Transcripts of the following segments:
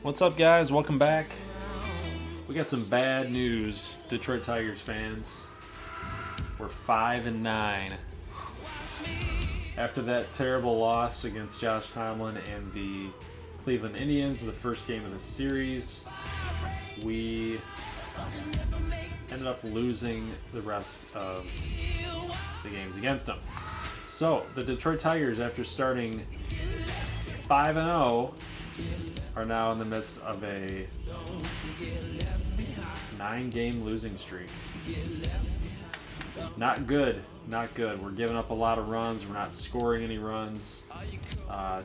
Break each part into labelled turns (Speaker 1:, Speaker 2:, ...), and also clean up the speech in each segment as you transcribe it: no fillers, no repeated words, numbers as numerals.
Speaker 1: What's up, guys? Welcome back. We got some bad news, Detroit Tigers fans. We're 5-9. After that terrible loss against Josh Tomlin and the Cleveland Indians, the first game of the series, we ended up losing the rest of the games against them. So, the Detroit Tigers, after starting 5-0, are now in the midst of a 9-game losing streak. Not good, not good. We're giving up a lot of runs. We're not scoring any runs.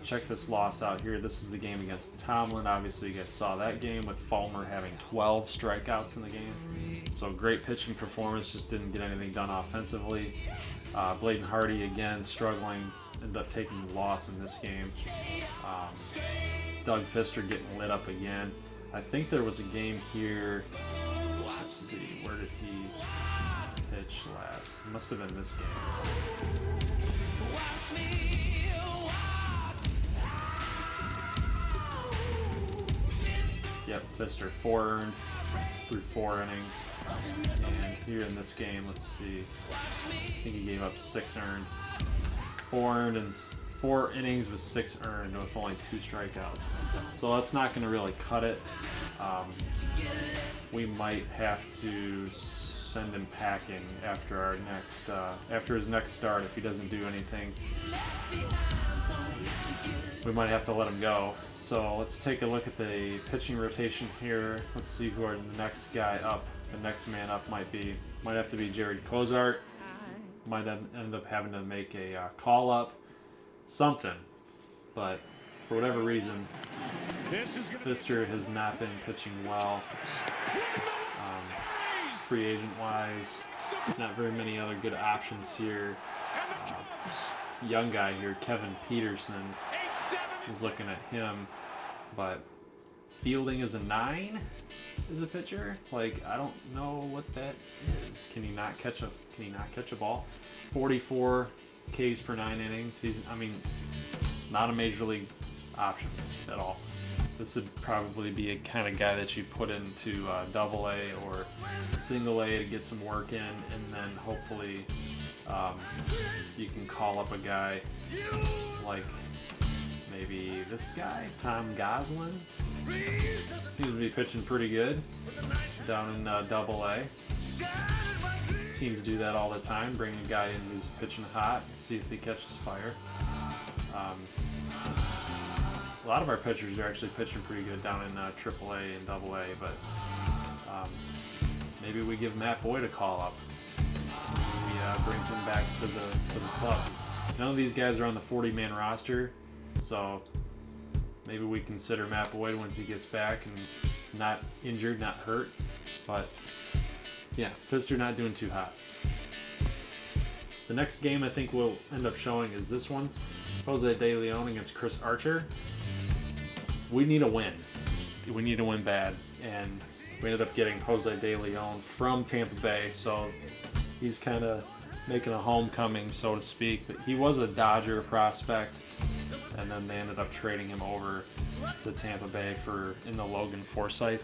Speaker 1: Check this loss out here. This is the game against Tomlin. Obviously, you guys saw that game with Fulmer having 12 strikeouts in the game. So great pitching performance, just didn't get anything done offensively. Bladen Hardy again struggling, ended up taking the loss in this game. Doug Fister getting lit up again. I think there was a game here. Let's see, where did he pitch last? It must have been this game. Yep, Fister, 4 earned through 4 innings. And here in this game, let's see, I think he gave up 6 earned. 4 earned and 4 innings with 6 earned with only 2 strikeouts. So that's not going to really cut it. We might have to send him packing after our after his next start if he doesn't do anything. We might have to let him go. So let's take a look at the pitching rotation here. Let's see who the next guy up, the next man up might be. Might have to be Jared Cozart. Might end up having to make a call up. Something. But for whatever reason, Fister has not been pitching well. Free agent wise, not very many other good options here. Young guy here, Kevin Peterson, was looking at him, but fielding is a 9 as a pitcher. Like, I don't know what that is. Can he not catch a ball? 44 Ks per 9 innings. Not a major league option at all. This would probably be a kind of guy that you put into Double-A or Single-A to get some work in, and then hopefully you can call up a guy like maybe this guy, Tom Goslin. Seems to be pitching pretty good down in Double-A. Teams do that all the time, bring a guy in who's pitching hot, see if he catches fire. A lot of our pitchers are actually pitching pretty good down in AAA and AA, but maybe we give Matt Boyd a call up. We bring him back to the club. None of these guys are on the 40-man roster, so maybe we consider Matt Boyd once he gets back and not injured, not hurt. But yeah, Fister not doing too hot. The next game I think we'll end up showing is this one. Jose De Leon against Chris Archer. We need a win. We need to win bad. And we ended up getting Jose De Leon from Tampa Bay, so he's kind of making a homecoming, so to speak. But he was a Dodger prospect, and then they ended up trading him over to Tampa Bay in the Logan Forsythe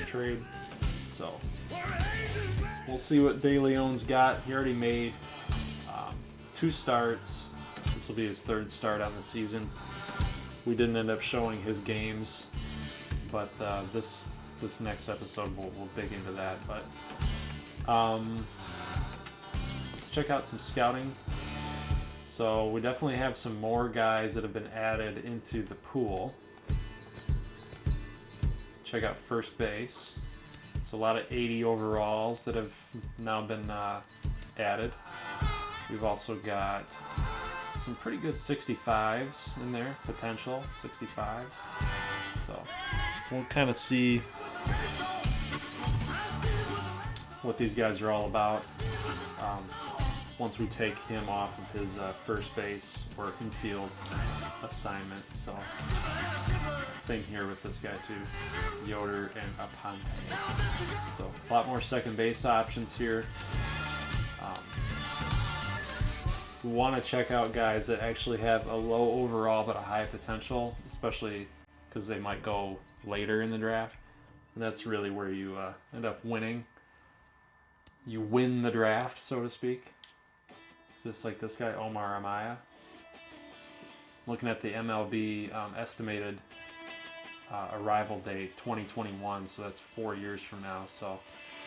Speaker 1: trade. So we'll see what De Leon's got. He already made 2 starts. This will be his 3rd start on the season. We didn't end up showing his games, but this next episode we'll dig into that. But let's check out some scouting. So we definitely have some more guys that have been added into the pool. Check out first base. So a lot of 80 overalls that have now been added. We've also got some pretty good 65s in there, potential 65s. So we'll kind of see what these guys are all about once we take him off of his first base or infield assignment. So same here with this guy too, Yoder and Aponte. So a lot more second base options here. We want to check out guys that actually have a low overall but a high potential, especially because they might go later in the draft. And that's really where you end up winning. You win the draft, so to speak. Just like this guy, Omar Amaya. Looking at the MLB estimated arrival date, 2021, so that's 4 years from now. So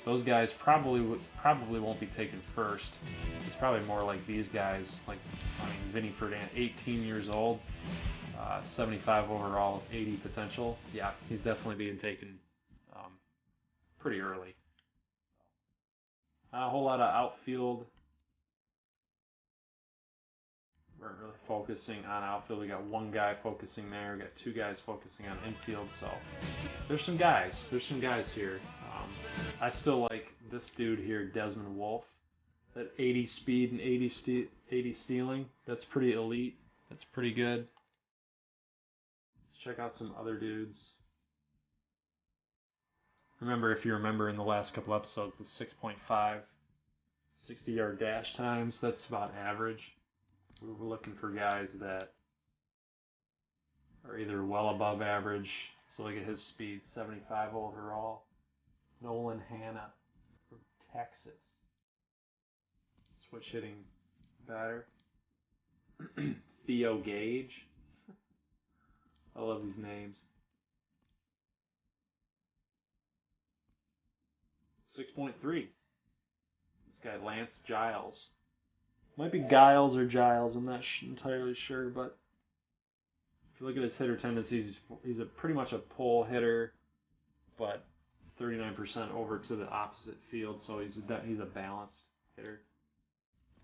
Speaker 1: those guys probably won't be taken first. It's probably more like these guys, like Vinny Ferdinand, 18 years old, 75 overall, 80 potential. Yeah, he's definitely being taken pretty early. A whole lot of outfield. Weren't really focusing on outfield. We got one guy focusing there. We got two guys focusing on infield. So there's some guys. There's some guys here. I still like this dude here, Desmond Wolfe. That 80 speed and 80 stealing. That's pretty elite. That's pretty good. Let's check out some other dudes. Remember, if you remember in the last couple episodes, the 6.5 60-yard dash times, that's about average. We were looking for guys that are either well above average. So look at his speed, 75 overall. Nolan Hanna from Texas. Switch hitting batter. Theo Gage. I love these names. 6.3. This guy, Lance Giles. Might be Giles or Giles, I'm not entirely sure, but if you look at his hitter tendencies, he's pretty much a pull hitter, but 39% over to the opposite field, so he's a balanced hitter.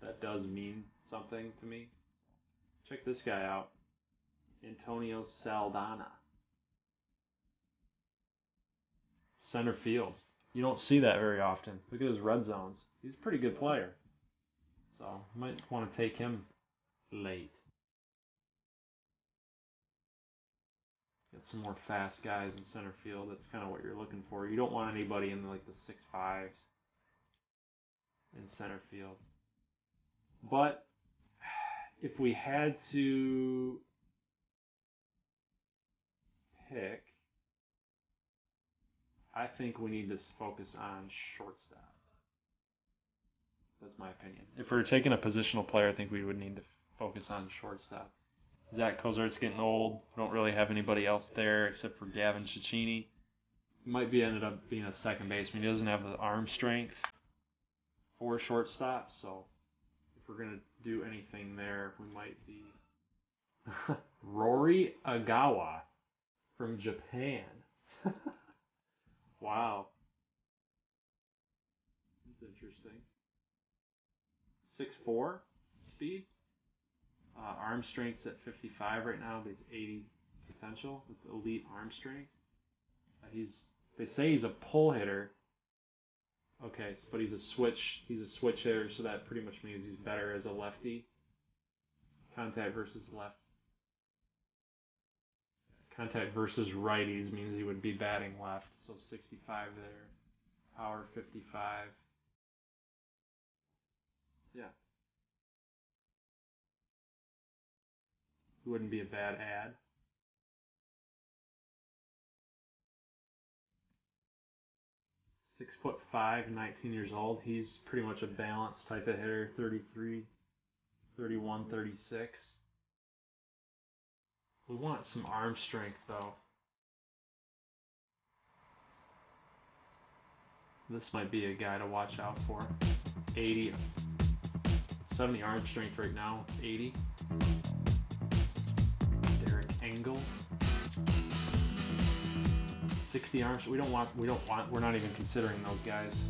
Speaker 1: That does mean something to me. Check this guy out, Antonio Saldana. Center field. You don't see that very often. Look at his red zones. He's a pretty good player. So, might want to take him late. Get some more fast guys in center field. That's kind of what you're looking for. You don't want anybody in like the 6'5s in center field. But if we had to pick, I think we need to focus on shortstop. That's my opinion. If we're taking a positional player, I think we would need to focus on shortstop. Zach Kozart's getting old. We don't really have anybody else there except for Gavin Cecchini. He might be ended up being a second baseman. He doesn't have the arm strength for shortstop, so if we're going to do anything there, we might be Rory Agawa from Japan. Wow. That's interesting. 6'4" speed. Arm strength's at 55 right now, but he's 80 potential. It's elite arm strength. They say he's a pull hitter. Okay, but he's a switch hitter, so that pretty much means he's better as a lefty. Contact versus righties means he would be batting left. So 65 there. Power 55. Yeah. Wouldn't be a bad ad. "6'5", 19 years old. He's pretty much a balanced type of hitter. 33, 31, 36. We want some arm strength though. This might be a guy to watch out for. 80. 70 arm strength right now. 80. Derek Engel. 60 arms. We're not even considering those guys.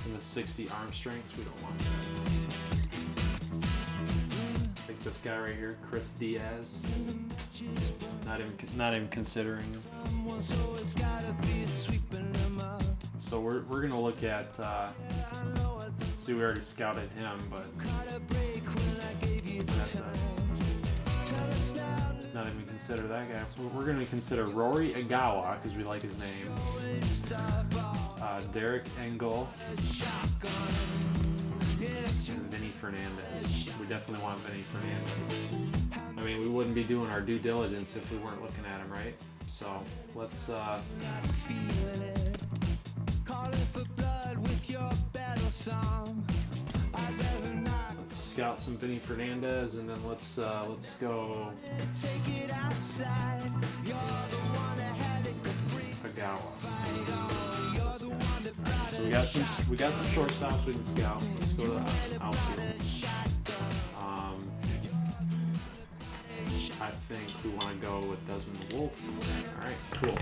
Speaker 1: In the 60 arm strengths, we don't want that. I think this guy right here, Chris Diaz. Not even considering him. So we're gonna look at. See, we already scouted him, but not even consider that guy. We're gonna consider Rory Agawa because we like his name. Derek Engel. And Vinny Fernandez. We definitely want Vinny Fernandez. I mean, we wouldn't be doing our due diligence if we weren't looking at him, right? So let's scout some Vinny Fernandez, and then let's go Hagawa. Right, so we got some shortstops we can scout. Let's go to the outfield. I think we want to go with Desmond Wolf. All right, cool.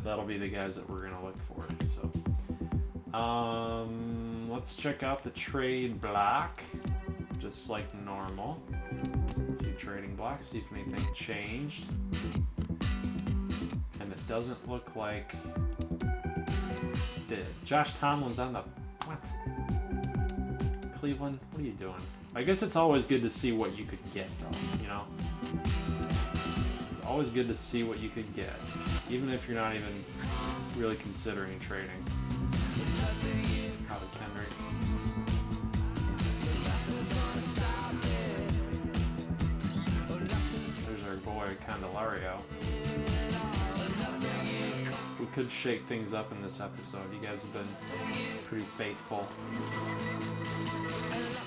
Speaker 1: That'll be the guys that we're gonna look for. So, let's check out the trade block, just like normal. A few trading blocks, see if anything changed. And it doesn't look like it did. Josh Tomlin's on the what? Cleveland, what are you doing? I guess it's always good to see what you could get, though, you know? It's always good to see what you could get, even if you're not even really considering trading. Probably Kendrick. There's our boy, Candelario. We could shake things up in this episode. You guys have been pretty faithful.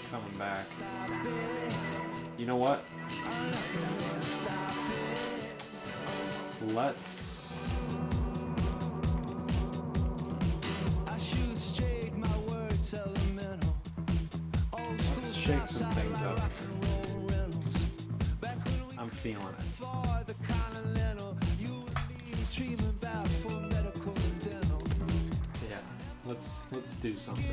Speaker 1: Coming back. You know what? Let's shake some things up. I'm feeling it. Yeah, let's do something.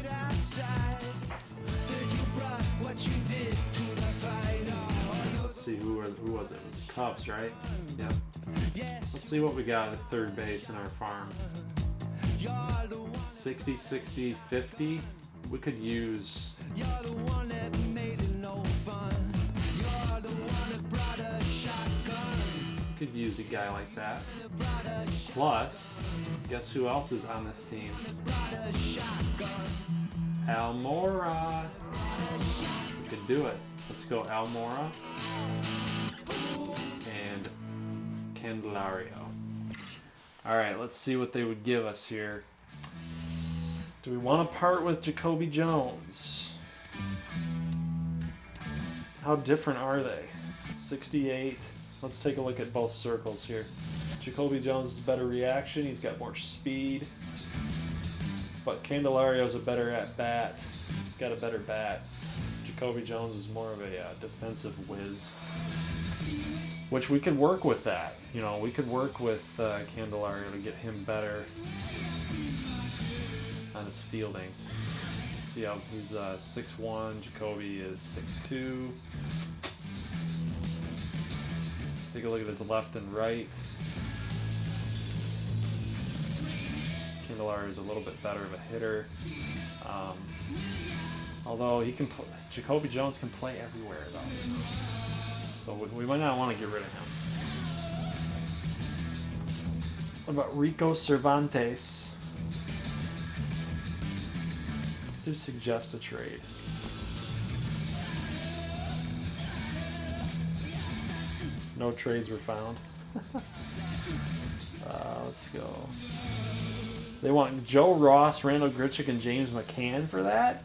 Speaker 1: Let's see, who was it? It was the Cubs, right? Yeah. Let's see what we got at third base in our farm. 60, 60, 50. We could use a guy like that. Plus, guess who else is on this team? Almora. We could do it. Let's go Almora and Candelario. All right, let's see what they would give us here. Do we want to part with Jacoby Jones? How different are they? 68. Let's take a look at both circles here. Jacoby Jones is a better reaction. He's got more speed. But Candelario's a better at bat. He's got a better bat. Jacoby Jones is more of a defensive whiz. Which we could work with that. You know, we could work with Candelario to get him better on his fielding. See how he's 6'1", Jacoby is 6'2". Take a look at his left and right. Candelario is a little bit better of a hitter. Although he can, Jacoby Jones can play everywhere though. So we might not want to get rid of him. What about Rico Cervantes? To suggest a trade. No trades were found. Let's go. They want Joe Ross, Randall Grichuk, and James McCann for that?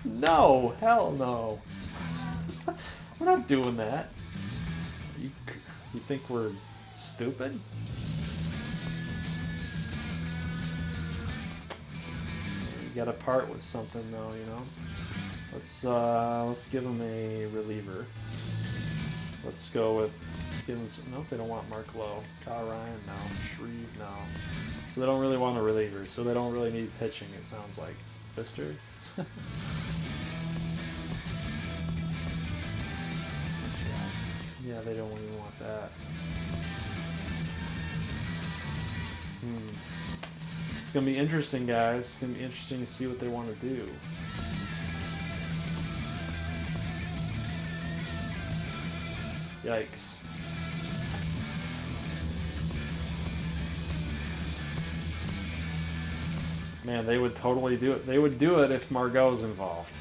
Speaker 1: No, hell no. We're not doing that. You think we're stupid? You gotta part with something though, you know. Let's give them a reliever. Let's go with. Nope, they don't want Mark Lowe. Kyle Ryan, no. Shreve, no. So they don't really want a reliever, so they don't really need pitching, it sounds like. Fister? Yeah, they don't even want that. It's going to be interesting, guys. It's going to be interesting to see what they want to do. Yikes. Man, they would totally do it. They would do it if Margot's involved.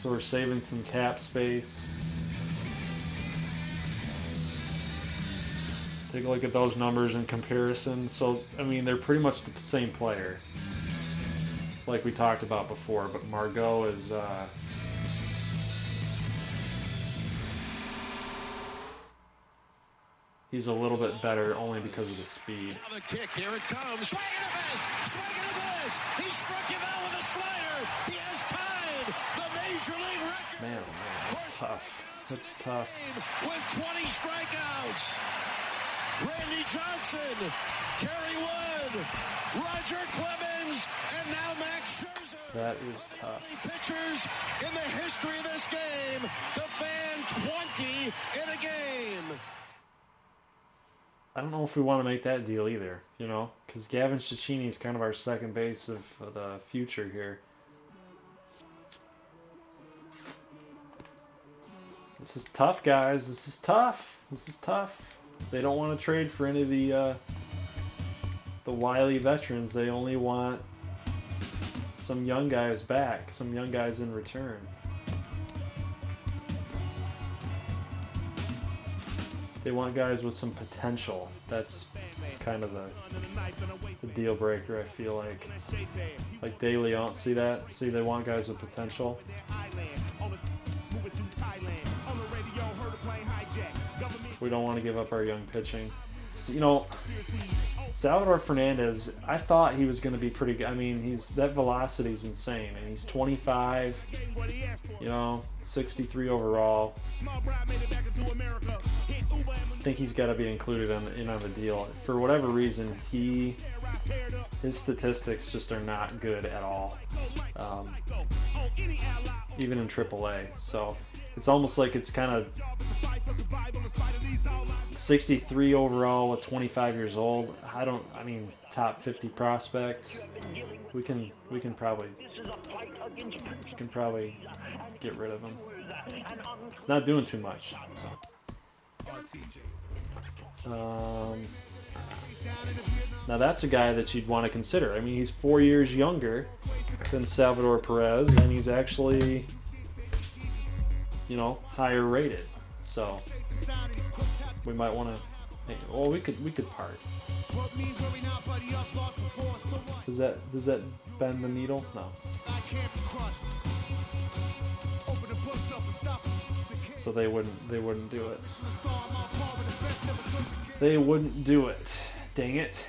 Speaker 1: So we're saving some cap space. Take a look at those numbers in comparison. So, I mean, they're pretty much the same player, like we talked about before, but Margot is... he's a little bit better only because of the speed.
Speaker 2: Another kick, here it comes. Swing and a miss! Swing and a miss! He struck him out with a slider! He has tied the Major League record!
Speaker 1: Man, oh man, that's tough. That's tough.
Speaker 2: With 20 strikeouts! Randy Johnson, Kerry Wood, Roger Clemens, and now Max Scherzer.
Speaker 1: That is tough.
Speaker 2: Pitchers in the history of this game to fan 20 in a game.
Speaker 1: I don't know if we want to make that deal either, you know, because Gavin Cecchini is kind of our second base of the future here. This is tough, guys. This is tough. This is tough. They don't want to trade for any of the wily veterans. They only want some young guys back, some young guys in return. They want guys with some potential. That's kind of the deal breaker, I feel like. Like De Leon, see that? See, they want guys with potential. We don't want to give up our young pitching. So, you know, Salvador Fernandez, I thought he was going to be pretty good. I mean, that velocity is insane, and he's 25, you know, 63 overall. I think he's got to be included on the deal. For whatever reason, his statistics just are not good at all, even in AAA. So it's almost like it's kind of 63 overall at 25 years old. I mean, top 50 prospect. We can probably get rid of him. Not doing too much. So. Now that's a guy that you'd want to consider. I mean, he's 4 years younger than Salvador Perez, and he's actually, you know, higher rated. So we might want to. Well, we could part. Does that bend the needle? No. So they wouldn't do it. They wouldn't do it. Dang it.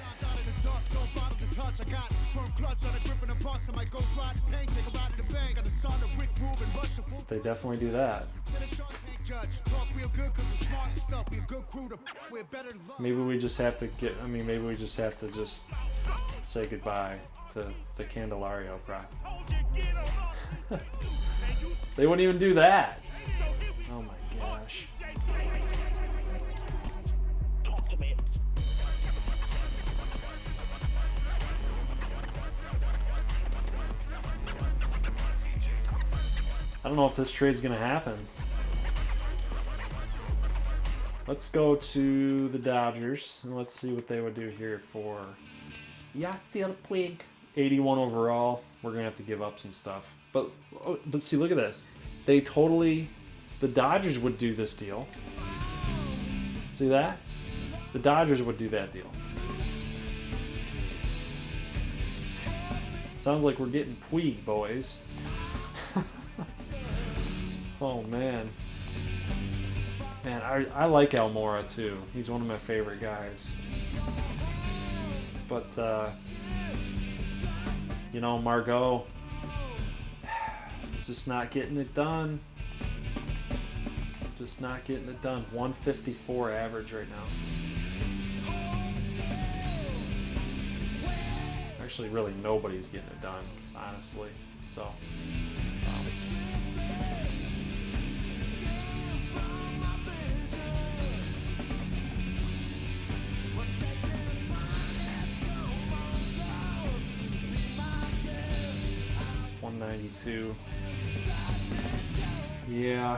Speaker 1: They definitely do that. Maybe we just have to just say goodbye to the Candelario prop. They wouldn't even do that. Oh my gosh. I don't know if this trade's going to happen. Let's go to the Dodgers, and let's see what they would do here for Yasiel Puig. 81 overall. We're going to have to give up some stuff. But see, look at this. The Dodgers would do this deal. See that? The Dodgers would do that deal. Sounds like we're getting Puig, boys. Oh, man. Man, I like Almora, too. He's one of my favorite guys. But, you know, Margot, just not getting it done. Just not getting it done. 154 average right now. Actually, really, nobody's getting it done, honestly. So, 192. Yeah.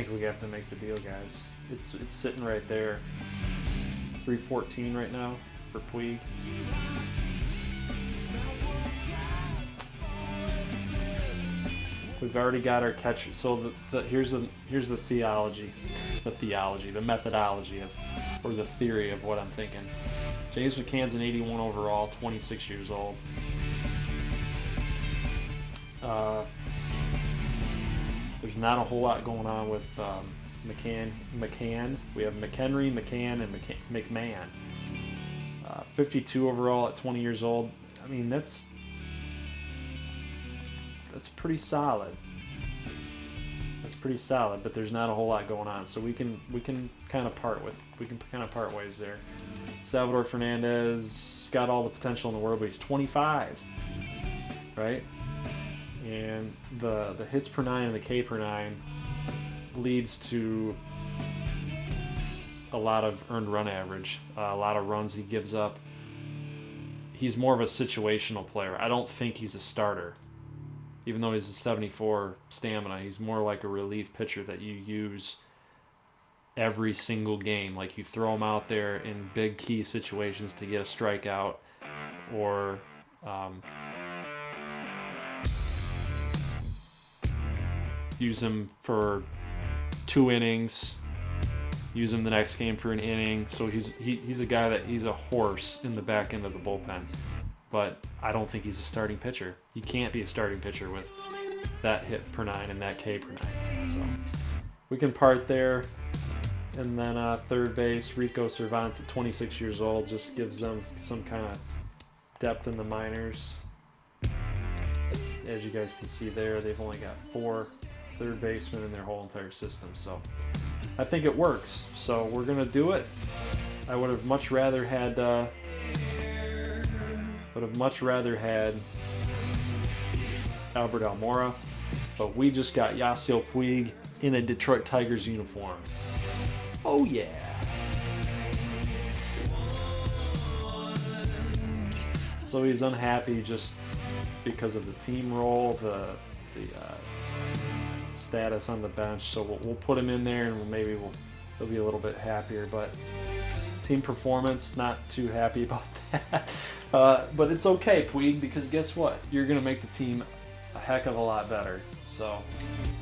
Speaker 1: think we have to make the deal, guys. It's sitting right there. 314 right now for Puig. We've already got our catcher. So here's the theology, the methodology of, or the theory of what I'm thinking. James McCann's an 81 overall, 26 years old. There's not a whole lot going on with McCann. We have McHenry, McCann, and McMahon. 52 overall at 20 years old. I mean, that's pretty solid. That's pretty solid, but there's not a whole lot going on. So we can kind of part ways there. Salvador Fernandez got all the potential in the world, but he's 25, right? And the hits per nine and the K per nine leads to a lot of earned run average, a lot of runs he gives up. He's more of a situational player. I don't think he's a starter. Even though he's a 74 stamina, he's more like a relief pitcher that you use every single game. Like you throw him out there in big key situations to get a strikeout, or use him for 2 innings, use him the next game for an inning. So he's a guy that he's a horse in the back end of the bullpen. But I don't think he's a starting pitcher. He can't be a starting pitcher with that hit per nine and that K per nine. So we can part there. And then third base, Rico Cervantes at 26 years old, just gives them some kind of depth in the minors. As you guys can see there, they've only got 4 third basemen in their whole entire system. So I think it works. So we're going to do it. I would have much rather had Albert Almora, but we just got Yasiel Puig in a Detroit Tigers uniform. Oh yeah. So he's unhappy just because of the team role, the status on the bench. So we'll put him in there, and maybe he'll be a little bit happier. But team performance, not too happy about that. But it's okay, Puig, because guess what? You're gonna make the team a heck of a lot better. So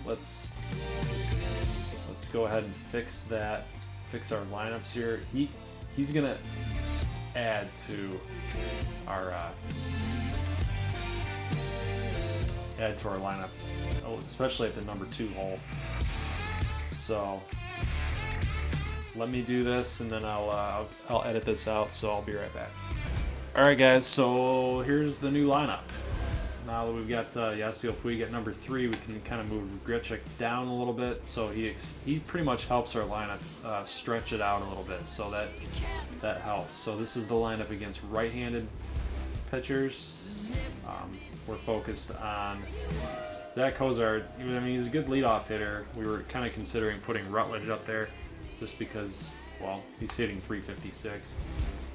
Speaker 1: let's go ahead and fix our lineups here. He's gonna add to our lineup, especially at the number 2 hole. So let me do this, and then I'll edit this out. So I'll be right back. All right, guys. So here's the new lineup. Now that we've got Yasiel Puig at number 3, we can kind of move Grichuk down a little bit. So he pretty much helps our lineup stretch it out a little bit. So that helps. So this is the lineup against right-handed pitchers. We're focused on Zach Cozart. I mean, he's a good leadoff hitter. We were kind of considering putting Rutledge up there just because, well, he's hitting 356.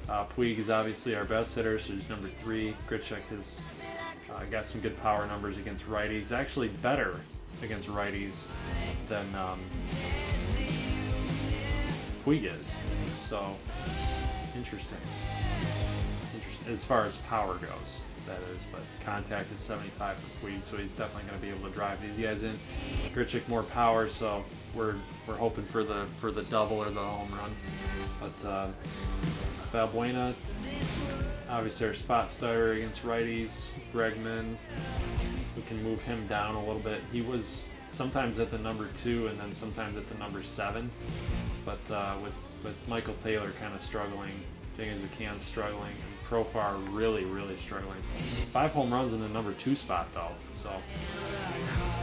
Speaker 1: Puig is obviously our best hitter, so he's number 3. Grichuk has got some good power numbers against righties. Actually better against righties than Puig is. So, interesting. As far as power goes, that is. But contact is 75 for Puig, so he's definitely going to be able to drive these guys in. Grichuk more power, so we're hoping for the double or the home run. But Valbuena, obviously our spot starter against righties. Bregman, we can move him down a little bit. He was sometimes at the number 2 and then sometimes at the number 7. But with Michael Taylor kind of struggling, James McCann struggling, and Profar really struggling. 5 home runs in the number 2 spot though, so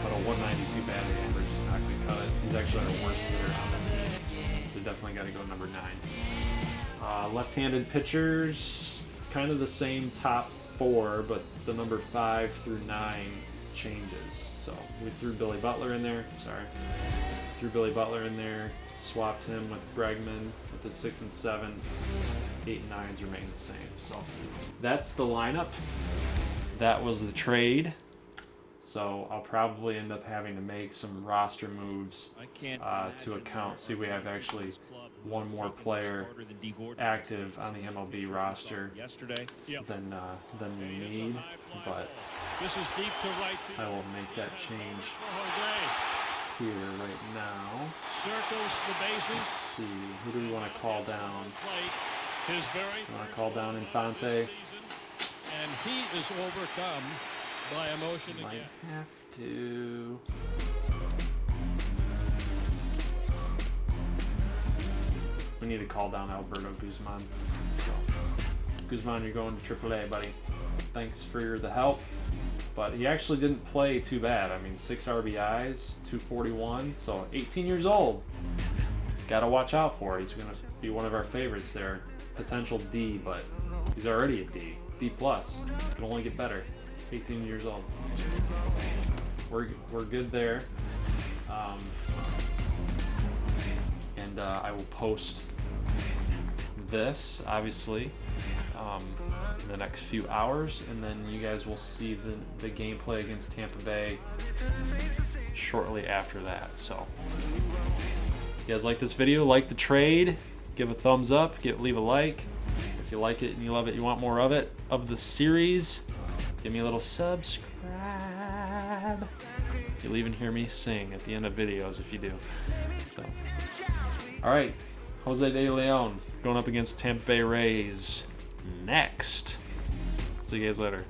Speaker 1: but a 192 batting average is not going to cut it. He's actually our worst hitter on the team, so definitely got to go number 9. Left-handed pitchers, kind of the same top 4, but the number 5 through 9 changes. So we threw Billy Butler in there. Swapped him with Bregman with the 6 and 7. 8 and 9s remain the same. So that's the lineup. That was the trade. So I'll probably end up having to make some roster moves to account. See, we have actually one more player active on the MLB roster than we need, but I will make that change here right now. Let's see, who do we want to call down? We want to call down Infante.
Speaker 3: And he is overcome by emotion
Speaker 1: Might
Speaker 3: again.
Speaker 1: have to. We need to call down Alberto Guzman. So, Guzman, you're going to AAA, buddy. Thanks for the help. But he actually didn't play too bad. I mean, 6 RBIs, 241, so 18 years old. Got to watch out for it. He's going to be one of our favorites there. Potential D, but he's already a D. D+. Can only get better. 18 years old. We're good there. And I will post this, obviously, in the next few hours, and then you guys will see the gameplay against Tampa Bay shortly after that. So, if you guys like this video, like the trade, give a thumbs up, leave a like. If you like it and you love it, you want more of it, of the series, give me a little subscribe. You'll even hear me sing at the end of videos if you do. So, all right, Jose De Leon going up against Tampa Bay Rays next. See you guys later.